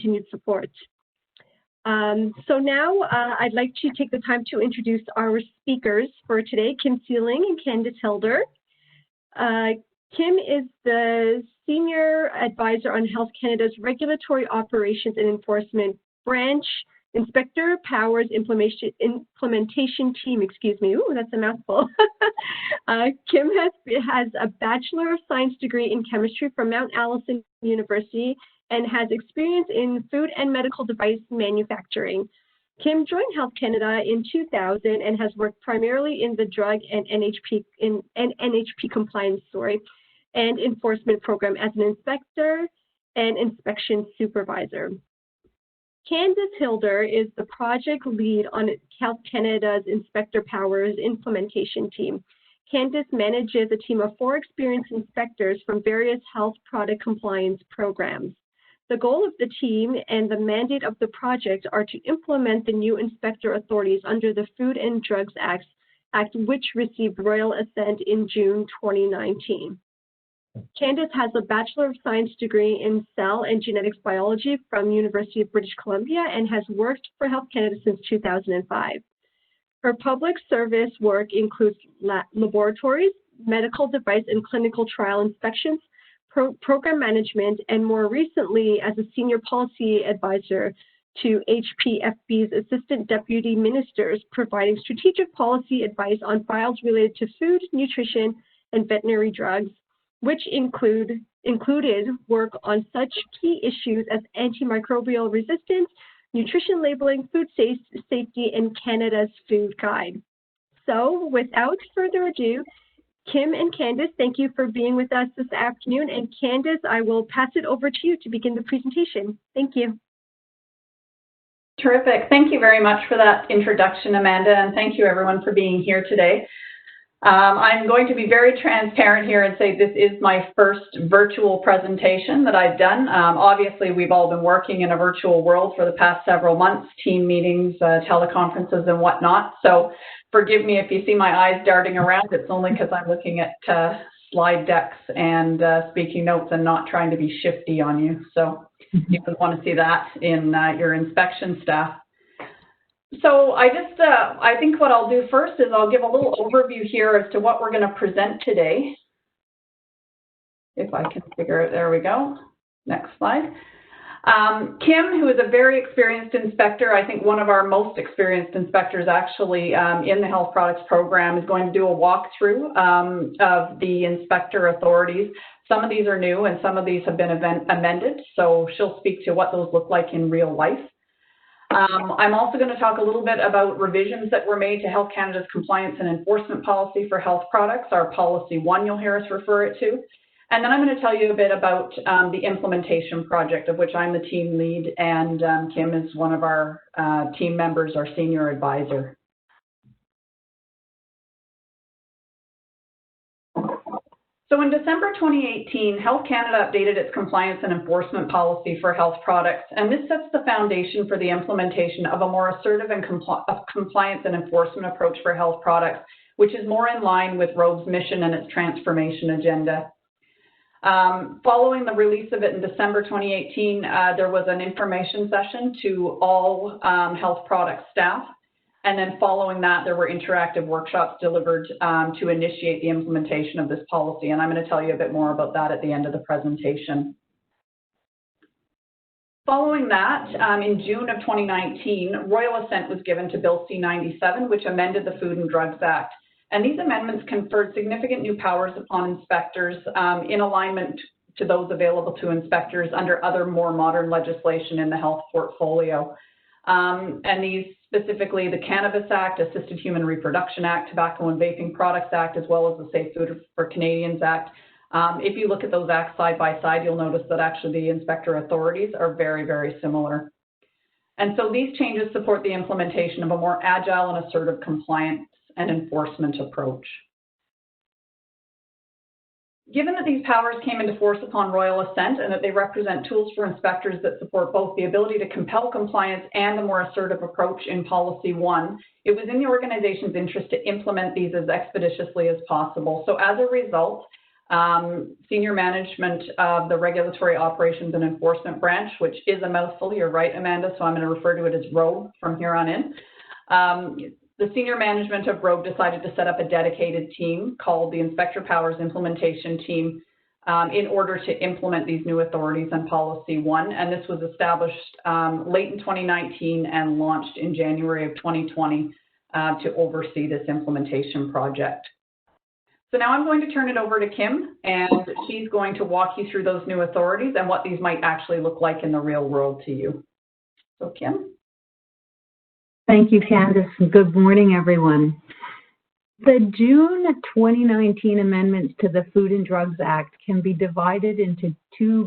continued support. So now I'd like to take the time to introduce our speakers for today, Kim Sealing and Candace Hilder. Kim is the Senior Advisor on Health Canada's Regulatory Operations and Enforcement Branch Inspector Powers Implementation Team, excuse me, ooh, that's a mouthful. Kim has a Bachelor of Science degree in chemistry from Mount Allison University and has experience in food and medical device manufacturing. Kim joined Health Canada in 2000 and has worked primarily in the drug and NHP compliance and enforcement program as an inspector and inspection supervisor. Candace Hilder is the project lead on Health Canada's Inspector Powers implementation team. Candace manages a team of 4 experienced inspectors from various health product compliance programs. The goal of the team and the mandate of the project are to implement the new inspector authorities under the Food and Drugs Act, which received royal assent in June 2019. Candace has a Bachelor of Science degree in Cell and Genetics Biology from University of British Columbia and has worked for Health Canada since 2005. Her public service work includes laboratories, medical device and clinical trial inspections, program management, and more recently as a senior policy advisor to HPFB's Assistant Deputy Ministers, providing strategic policy advice on files related to food, nutrition, and veterinary drugs, which included work on such key issues as antimicrobial resistance, nutrition labeling, food safety, and Canada's Food Guide. So without further ado, Kim and Candace, thank you for being with us this afternoon. And Candace, I will pass it over to you to begin the presentation. Thank you. Terrific. Thank you very much for that introduction, Amanda, and thank you everyone for being here today. I'm going to be very transparent here and say this is my first virtual presentation that I've done. Obviously, we've all been working in a virtual world for the past several months, team meetings, teleconferences, and whatnot. So forgive me if you see my eyes darting around. It's only because I'm looking at slide decks and speaking notes and not trying to be shifty on you. So you would want to see that in your inspection staff. So I think what I'll do first is I'll give a little overview here as to what we're going to present today. If I can figure it, there we go. Next slide. Kim, who is a very experienced inspector, I think one of our most experienced inspectors actually in the health products program, is going to do a walkthrough of the inspector authorities. Some of these are new and some of these have been amended, so she'll speak to what those look like in real life. I'm also going to talk a little bit about revisions that were made to Health Canada's compliance and enforcement policy for health products, our Policy 1 you'll hear us refer it to. And then I'm going to tell you a bit about the implementation project, of which I'm the team lead, and Kim is one of our team members, our senior advisor. So in December 2018, Health Canada updated its compliance and enforcement policy for health products, and this sets the foundation for the implementation of a more assertive and compliance and enforcement approach for health products, which is more in line with ROBE's mission and its transformation agenda. Following the release of it in December 2018, there was an information session to all health product staff. And then following that, there were interactive workshops delivered to initiate the implementation of this policy. And I'm going to tell you a bit more about that at the end of the presentation. Following that, in June of 2019, royal assent was given to Bill C-97, which amended the Food and Drugs Act. And these amendments conferred significant new powers upon inspectors in alignment to those available to inspectors under other more modern legislation in the health portfolio. And these specifically the Cannabis Act, Assisted Human Reproduction Act, Tobacco and Vaping Products Act, as well as the Safe Food for Canadians Act. If you look at those acts side by side, you'll notice that actually the inspector authorities are very, very similar. And so these changes support the implementation of a more agile and assertive compliance and enforcement approach. Given that these powers came into force upon royal assent and that they represent tools for inspectors that support both the ability to compel compliance and a more assertive approach in Policy 1, it was in the organization's interest to implement these as expeditiously as possible. So as a result, Senior management of the Regulatory Operations and Enforcement Branch, which is a mouthful, you're right, Amanda, so I'm going to refer to it as ROGE from here on in. The senior management of ROGE decided to set up a dedicated team called the Inspector Powers Implementation Team in order to implement these new authorities and Policy 1, and this was established late in 2019 and launched in January of 2020 to oversee this implementation project. So now I'm going to turn it over to Kim, and she's going to walk you through those new authorities and what these might actually look like in the real world to you. So Kim? Thank you, Candace, and good morning, everyone. The June 2019 amendments to the Food and Drugs Act can be divided into two